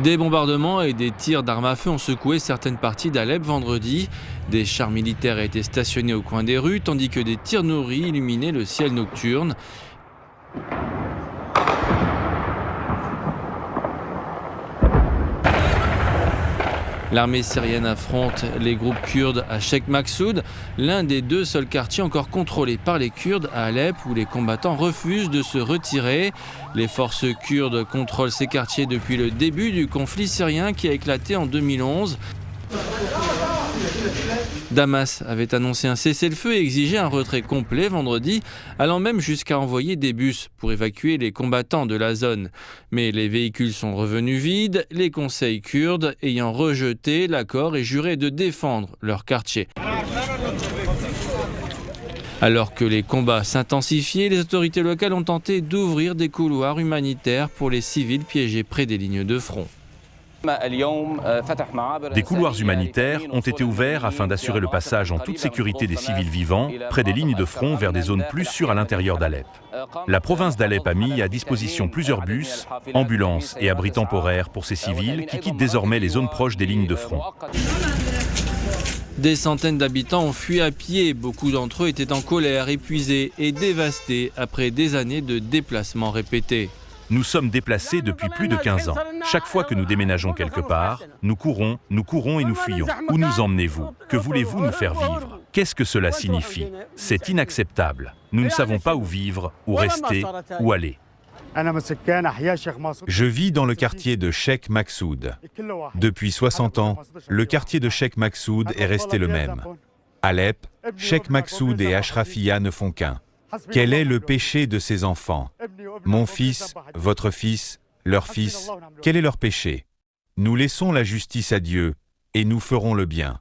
Des bombardements et des tirs d'armes à feu ont secoué certaines parties d'Alep vendredi. Des chars militaires étaient stationnés au coin des rues, tandis que des tirs nourris illuminaient le ciel nocturne. L'armée syrienne affronte les groupes kurdes à Sheikh Maksoud, l'un des deux seuls quartiers encore contrôlés par les Kurdes à Alep, où les combattants refusent de se retirer. Les forces kurdes contrôlent ces quartiers depuis le début du conflit syrien qui a éclaté en 2011. Damas avait annoncé un cessez-le-feu et exigé un retrait complet vendredi, allant même jusqu'à envoyer des bus pour évacuer les combattants de la zone. Mais les véhicules sont revenus vides, les conseils kurdes ayant rejeté l'accord et juré de défendre leur quartier. Alors que les combats s'intensifiaient, les autorités locales ont tenté d'ouvrir des couloirs humanitaires pour les civils piégés près des lignes de front. Des couloirs humanitaires ont été ouverts afin d'assurer le passage en toute sécurité des civils vivants près des lignes de front vers des zones plus sûres à l'intérieur d'Alep. La province d'Alep a mis à disposition plusieurs bus, ambulances et abris temporaires pour ces civils qui quittent désormais les zones proches des lignes de front. Des centaines d'habitants ont fui à pied. Beaucoup d'entre eux étaient en colère, épuisés et dévastés après des années de déplacements répétés. Nous sommes déplacés depuis plus de 15 ans. Chaque fois que nous déménageons quelque part, nous courons et nous fuyons. Où nous emmenez-vous? Que voulez-vous nous faire vivre? Qu'est-ce que cela signifie? C'est inacceptable. Nous ne savons pas où vivre, où rester, où aller. Je vis dans le quartier de Sheikh Maksoud. Depuis 60 ans, le quartier de Sheikh Maksoud est resté le même. Alep, Sheikh Maksoud et Ashrafia ne font qu'un. Quel est le péché de ces enfants? Mon fils, votre fils, leur fils, quel est leur péché? Nous laissons la justice à Dieu et nous ferons le bien.